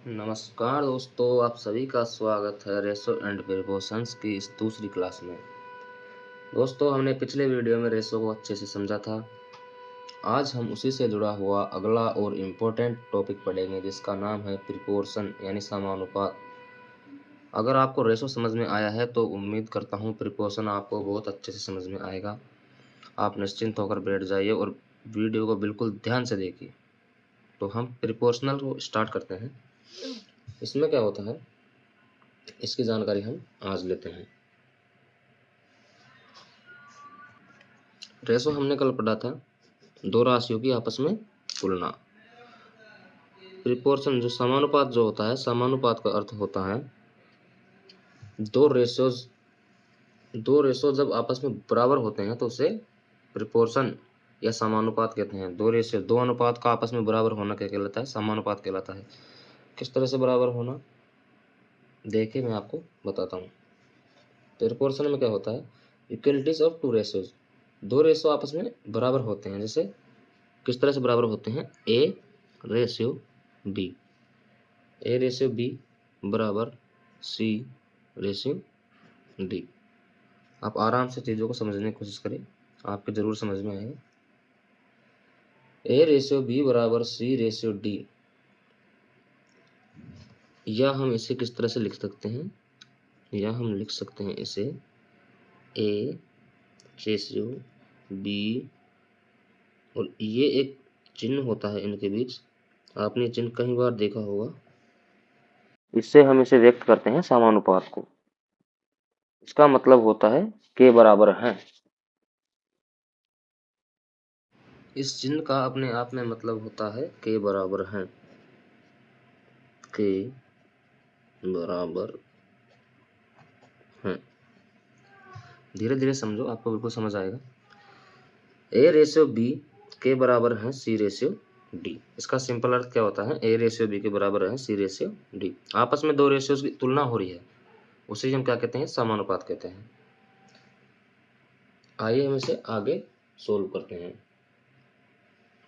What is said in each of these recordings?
नमस्कार दोस्तों, आप सभी का स्वागत है रेशो एंड प्रिपोर्शंस की इस दूसरी क्लास में। दोस्तों, हमने पिछले वीडियो में रेशो को अच्छे से समझा था। आज हम उसी से जुड़ा हुआ अगला और इम्पोर्टेंट टॉपिक पढ़ेंगे जिसका नाम है प्रिपोर्शन यानी समानुपात। अगर आपको रेशो समझ में आया है तो उम्मीद करता हूँ प्रिपोर्शन आपको बहुत अच्छे से समझ में आएगा। आप निश्चिंत होकर बैठ जाइए और वीडियो को बिल्कुल ध्यान से देखिए। तो हम प्रिपोर्शनल को स्टार्ट करते हैं। इसमें क्या होता है, इसकी जानकारी हम आज लेते हैं। रेशो हमने कल पढ़ा था, दो राशियों की आपस में तुलना। प्रिपोर्शन जो समानुपात जो होता है, समानुपात का अर्थ होता है दो रेशो जब आपस में बराबर होते हैं तो उसे प्रिपोर्शन या समानुपात कहते हैं। दो अनुपात का आपस में बराबर होना क्या कहलाता है? समानुपात कहलाता है। किस तरह से बराबर होना, देखिए मैं आपको बताता हूँ। प्रिपोर्शन में क्या होता है, इक्वलिटीज ऑफ टू रेशियोज, दो रेशो आपस में बराबर होते हैं। जैसे किस तरह से बराबर होते हैं? A ratio B, A ratio B बराबर सी रेशियो डी। आप आराम से चीज़ों को समझने की कोशिश करें, आपके ज़रूर समझ में आएगा। ए रेशियो बी बराबर सी रेशियो डी, या हम इसे किस तरह से लिख सकते हैं? या हम लिख सकते हैं इसे ए रेशियो बी, और ये एक चिन्ह होता है इनके बीच, आपने चिन्ह कई बार देखा होगा। इससे हम इसे व्यक्त करते हैं समानुपात को। इसका मतलब होता है के बराबर हैं। इस चिन्ह का अपने आप में मतलब होता है के बराबर हैं, के बराबर हैं। धीरे धीरे समझो, आपको बिल्कुल समझ आएगा। ए रेशियो बी के बराबर है सी रेशियो डी। इसका सिंपल अर्थ क्या होता है? ए रेशियो बी के बराबर है सी रेशियो डी। आपस में दो रेशियोज की तुलना हो रही है, उसे हम क्या कहते हैं? समानुपात कहते हैं। आइए हम इसे आगे सोल्व करते हैं।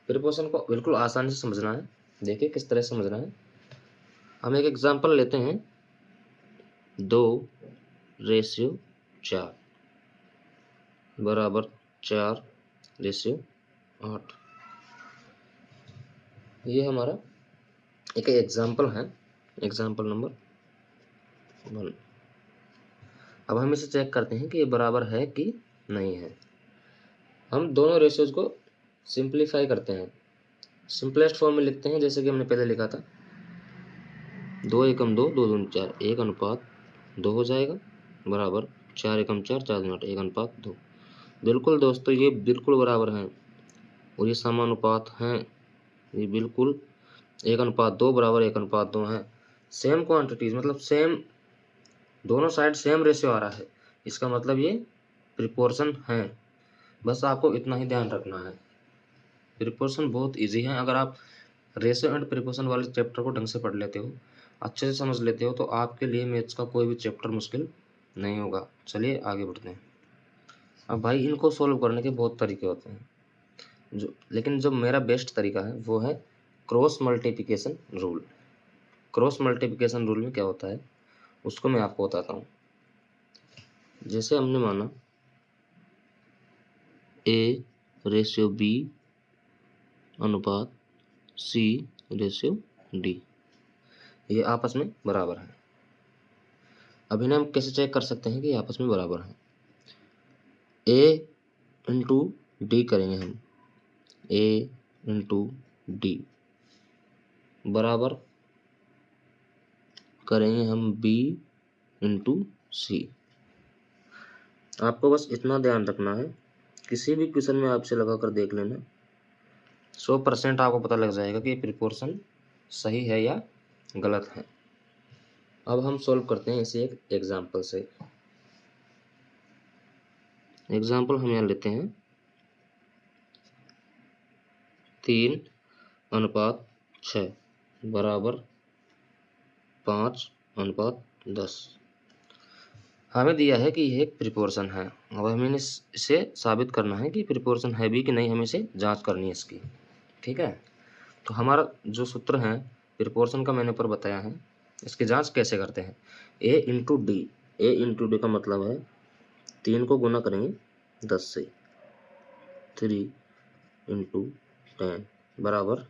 प्रिपोर्शन को बिल्कुल आसानी से समझना है। देखिए किस तरह से समझना है। हम एक एग्जांपल लेते हैं, 2:4 बराबर 4:8। ये हमारा एक एग्जांपल है, एग्जांपल नंबर 1। अब हम इसे चेक करते हैं कि ये बराबर है कि नहीं है। हम दोनों रेशियोज को सिंप्लीफाई करते हैं, सिंपलेस्ट फॉर्म में लिखते हैं जैसे कि हमने पहले लिखा था। 2 एकम 2, 2 दूनी 4, 1:2 हो जाएगा, बराबर 4 एकम 4, 4 दूनी 8, 1:2। बिल्कुल दोस्तों, ये बिल्कुल बराबर हैं और ये समानुपात हैं। ये बिल्कुल 1:2 बराबर 1:2 है। सेम क्वांटिटीज, मतलब सेम, दोनों साइड सेम रेशियो आ रहा है, इसका मतलब ये प्रिपोर्शन है। बस आपको इतना ही ध्यान रखना है। प्रिपोर्शन बहुत इजी है। अगर आप रेशियो एंड प्रिपोर्शन वाले चैप्टर को ढंग से पढ़ लेते हो, अच्छे से समझ लेते हो, तो आपके लिए मैथ्स का कोई भी चैप्टर मुश्किल नहीं होगा। चलिए आगे बढ़ते हैं। अब भाई, इनको सोल्व करने के बहुत तरीके होते हैं, लेकिन जो मेरा बेस्ट तरीका है वो है cross multiplication rule. Cross multiplication rule में क्या होता है उसको मैं आपको बताता हूँ। जैसे हमने माना ए रेशियो बी अनुपात सी रेशियो डी, ये आपस में बराबर है। अब इन्हें हम कैसे चेक कर सकते हैं कि ये आपस में बराबर है? ए इंटू डी करेंगे हम, ए इंटू डी बराबर करेंगे हम बी इंटू सी। आपको बस इतना ध्यान रखना है, किसी भी क्वेश्चन में आपसे लगा कर देख लेना, 100% आपको पता लग जाएगा कि प्रिपोर्शन सही है या गलत है। अब हम सॉल्व करते हैं इसे एक एग्जाम्पल से। एग्जाम्पल हम यहाँ लेते हैं 3:6 बराबर 5:10। हमें दिया है कि यह एक प्रिपोर्शन है। अब हमें इसे साबित करना है कि प्रिपोर्शन है भी कि नहीं, हमें इसे जांच करनी है इसकी। ठीक है, तो हमारा जो सूत्र है प्रिपोर्शन का मैंने ऊपर बताया है। इसकी जांच कैसे करते हैं, ए इंटू डी। ए इंटू डी का मतलब है 3 को गुना करेंगे 10 से, 3 इंटू 10 बराबर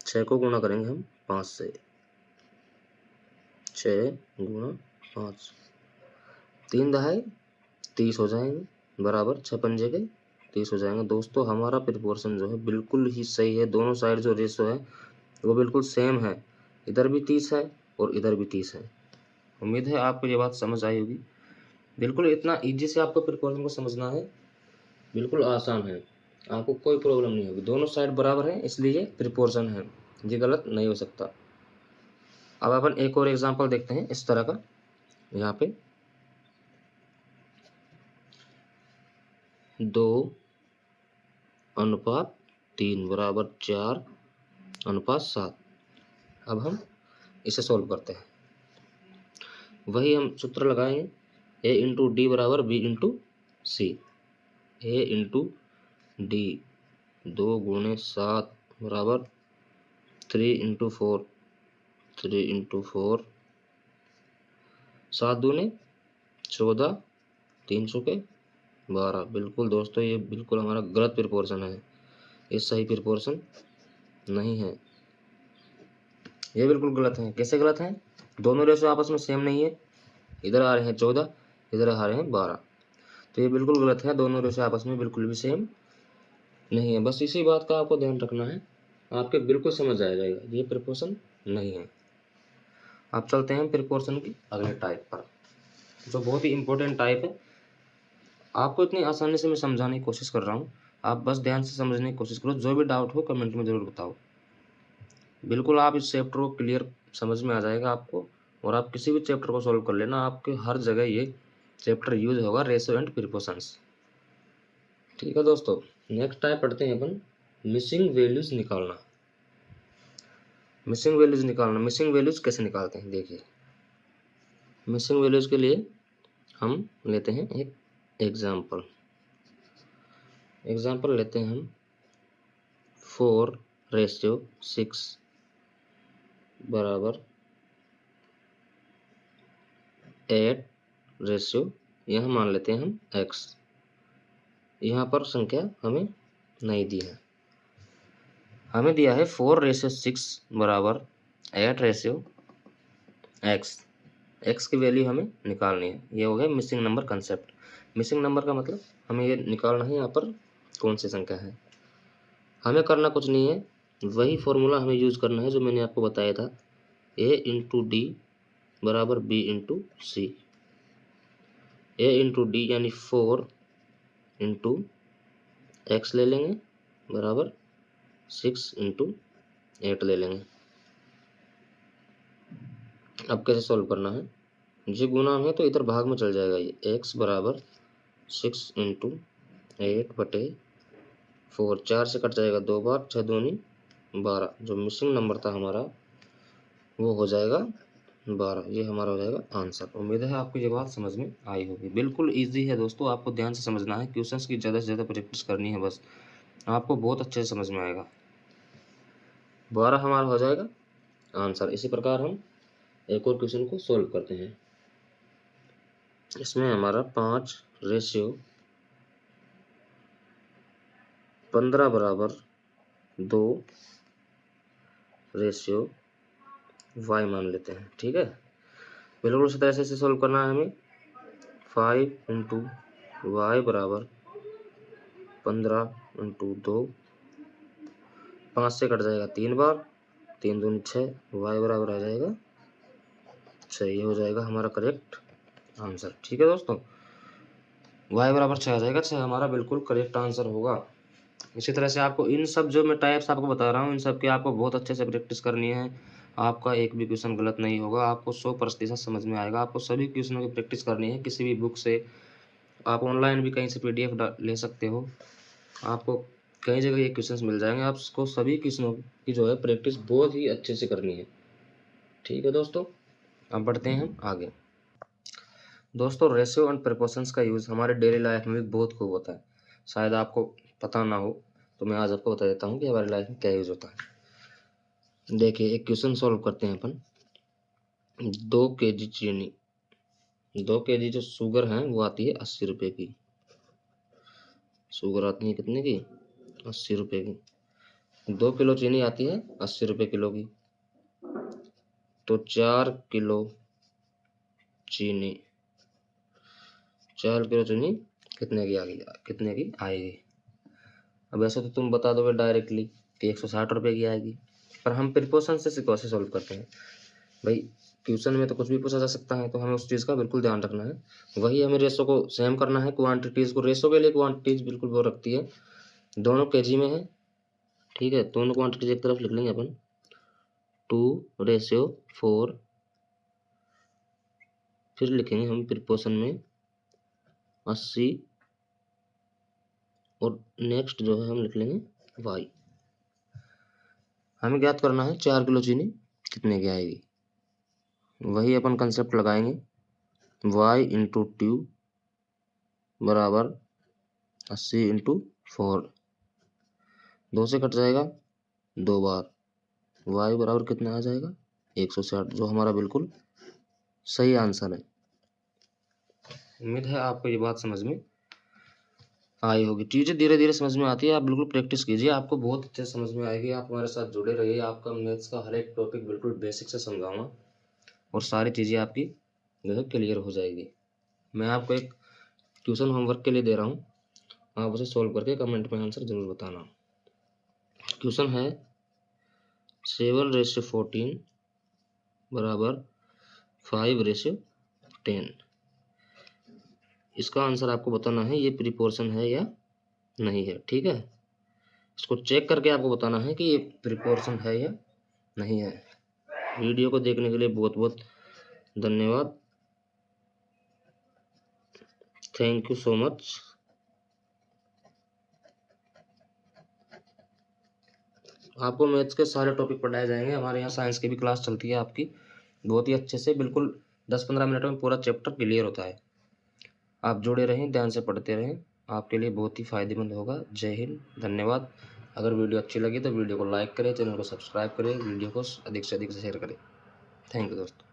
6 को गुना करेंगे हम 5 से, 6 गुना 5, 3 दहाई 30 हो जाएंगे बराबर 6 पंजे के 30 हो जाएंगे। दोस्तों हमारा प्रिपोर्शन जो है बिल्कुल ही सही है, दोनों साइड जो रेशो है वो बिल्कुल सेम है, इधर भी 30 है और इधर भी 30 है। उम्मीद है आपको ये बात समझ आई होगी। बिल्कुल इतना इजी से आपको प्रिपोर्शन को समझना है, बिल्कुल आसान है, आपको कोई प्रॉब्लम नहीं होगी। दोनों साइड बराबर है इसलिए प्रिपोर्शन है, ये गलत नहीं हो सकता। अब अपन एक और एग्जांपल देखते हैं इस तरह का। यहाँ पे 2:3 बराबर 4:7। अब हम इसे सॉल्व करते हैं। वही हम सूत्र लगाएंगे, ए इंटू डी बराबर बी इंटू सी। ए इंटू डी 2 गुणे 7 बराबर 3 इंटू 4, 3 इंटू 4, 7 दूने 14, 3 चौके 12। बिल्कुल दोस्तों ये बिल्कुल हमारा गलत प्रिपोर्शन है, ये सही प्रिपोर्शन नहीं है, ये बिल्कुल गलत है। कैसे गलत है, दोनों रेशो आपस में सेम नहीं है, इधर आ रहे हैं 14, इधर आ रहे हैं 12, तो ये बिल्कुल गलत है, दोनों रेशो आपस में बिल्कुल भी सेम नहीं है। बस इसी बात का आपको ध्यान रखना है, आपके बिल्कुल समझ आ जाएगा ये प्रिपोर्शन नहीं है। आप चलते हैं प्रिपोर्शन की अगले टाइप पर, जो बहुत ही इंपॉर्टेंट टाइप है। आपको इतनी आसानी से मैं समझाने की कोशिश कर रहा हूँ, आप बस ध्यान से समझने की कोशिश करो। जो भी डाउट हो कमेंट में ज़रूर बताओ। बिल्कुल आप इस चैप्टर को क्लियर समझ में आ जाएगा आपको, और आप किसी भी चैप्टर को सॉल्व कर लेना, आपके हर जगह ये चैप्टर यूज होगा, रेशो एंड प्रिपोर्शंस। ठीक है दोस्तों, नेक्स्ट टाइप पढ़ते हैं अपन मिसिंग वैल्यूज निकालना। मिसिंग वैल्यूज निकालना, मिसिंग वैल्यूज कैसे निकालते हैं देखिए। मिसिंग वैल्यूज के लिए हम लेते हैं एक एग्जाम्पल लेते हैं हम 4:6 बराबर 8 यह मान लेते हैं हम x। यहाँ पर संख्या हमें नहीं दी है, हमें दिया है 4:6 बराबर 8:x। x की वैल्यू हमें निकालनी है, ये हो गया missing number concept. Missing number का मतलब हमें ये निकालना है यहाँ पर कौन सी संख्या है। हमें करना कुछ नहीं है, वही फॉर्मूला हमें यूज करना है जो मैंने आपको बताया था, a इंटू डी बराबर b into C. a into D यानी 4 इंटू एक्स ले लेंगे बराबर 6 इंटू 8 ले लेंगे। अब कैसे सॉल्व करना है, ये गुना है तो इधर भाग में चल जाएगा, ये x बराबर 6 इंटू 8 बटे 4, 4 से कट जाएगा 2 बार, 6 दूनी 12। जो मिसिंग नंबर था हमारा वो हो जाएगा 12, ये हमारा हो जाएगा आंसर। उम्मीद है आपको ये बात समझ में आई होगी। बिल्कुल इजी है दोस्तों, आपको ध्यान से समझना है, क्वेश्चंस की ज़्यादा से ज़्यादा प्रैक्टिस करनी है, बस आपको बहुत अच्छे से समझ में आएगा। 12 हमारा हो जाएगा आंसर। इसी प्रकार हम एक और क्वेश्चन को सॉल्व करते हैं। इसमें हमारा 5:15 बराबर 2:y मान लेते हैं। ठीक है, बिल्कुल उसी तरह से सॉल्व करना है हमें। 5 इंटू वाई बराबर 15 इंटू 2, 5 से कट जाएगा 3 बार, 3 दूनी 6, वाई बराबर आ जाएगा 6। ये हो जाएगा हमारा करेक्ट आंसर। ठीक है दोस्तों, वाई बराबर 6 आ जाएगा, 6 हमारा बिल्कुल करेक्ट आंसर होगा। इसी तरह से आपको इन सब जो मैं टाइप्स आपको बता रहा हूँ, इन सब की आपको बहुत अच्छे से प्रैक्टिस करनी है। आपका एक भी क्वेश्चन गलत नहीं होगा, आपको 100% समझ में आएगा। आपको सभी क्वेश्चनों की प्रैक्टिस करनी है, किसी भी बुक से, आप ऑनलाइन भी कहीं से PDF ले सकते हो, आपको कई जगह ये क्वेश्चंस मिल जाएंगे। आपको सभी क्वेश्चनों की जो है प्रैक्टिस बहुत ही अच्छे से करनी है। ठीक है दोस्तों, अब बढ़ते हैं हम आगे। दोस्तों रेशियो एंड प्रोपोर्शंस का यूज़ हमारे डेली लाइफ में भी बहुत खूब होता है। शायद आपको पता ना हो, तो मैं आज आपको बता देता हूँ कि हमारी लाइफ में क्या यूज़ होता है। देखिए एक क्वेश्चन सॉल्व करते हैं अपन। 2 kg चीनी, 2 kg जो शुगर है वो आती है 80 रुपये की। शुगर आती है कितने की? 80 रुपये की। 2 किलो चीनी आती है 80 रुपये किलो की। तो 4 किलो चीनी, 4 किलो चीनी कितने की आएगी? अब ऐसे तो तुम बता दोगे डायरेक्टली कि 160 रुपये की आएगी, पर हम प्रिपोर्शन से कैसे सॉल्व करते हैं भाई? क्वेश्चन में तो कुछ भी पूछा जा सकता है, तो हमें उस चीज़ का बिल्कुल ध्यान रखना है। वही हमें रेशो को सेम करना है, क्वांटिटीज़ को। रेशो के लिए क्वांटिटीज़ बिल्कुल वो रखती है, दोनों केजी में है, ठीक है। दोनों क्वांटिटीज एक तरफ लिख लेंगे अपन, 2:4। फिर लिखेंगे हम प्रिपोर्शन में 80, और नेक्स्ट जो है हम लिख लेंगे y। हमें ज्ञात करना है 4 किलो चीनी कितने की आएगी। वही अपन कंसेप्ट लगाएंगे, y इंटू ट्यू बराबर 80 इंटू 4। 2 से कट जाएगा 2 बार, y बराबर कितना आ जाएगा? 160, जो हमारा बिल्कुल सही आंसर है। उम्मीद है आपको ये बात समझ में आई होगी। चीज़ें धीरे धीरे समझ में आती है, आप बिल्कुल प्रैक्टिस कीजिए, आपको बहुत अच्छे समझ में आएगी। आप हमारे साथ जुड़े रहिए, आपका मैथ्स का हर एक टॉपिक बिल्कुल बेसिक से समझाऊंगा, और सारी चीज़ें आपकी जो है क्लियर हो जाएगी। मैं आपको एक ट्यूशन होमवर्क के लिए दे रहा हूँ, आप उसे सोल्व करके कमेंट में आंसर जरूर बताना। क्वेश्चन है 7:14 बराबर 5:10। इसका आंसर आपको बताना है ये प्रिपोर्शन है या नहीं है, ठीक है। इसको चेक करके आपको बताना है कि ये प्रिपोर्शन है या नहीं है। वीडियो को देखने के लिए बहुत बहुत धन्यवाद। Thank you so much. आपको मैथ्स के सारे टॉपिक पढ़ाए जाएंगे, हमारे यहाँ साइंस की भी क्लास चलती है आपकी, बहुत ही अच्छे से, बिल्कुल 10-15 मिनट में पूरा चैप्टर क्लियर होता है। आप जुड़े रहें, ध्यान से पढ़ते रहें, आपके लिए बहुत ही फायदेमंद होगा। जय हिंद, धन्यवाद। अगर वीडियो अच्छी लगी तो वीडियो को लाइक करें, चैनल को सब्सक्राइब करें, वीडियो को अधिक से अधिक शेयर करें। थैंक यू दोस्तों।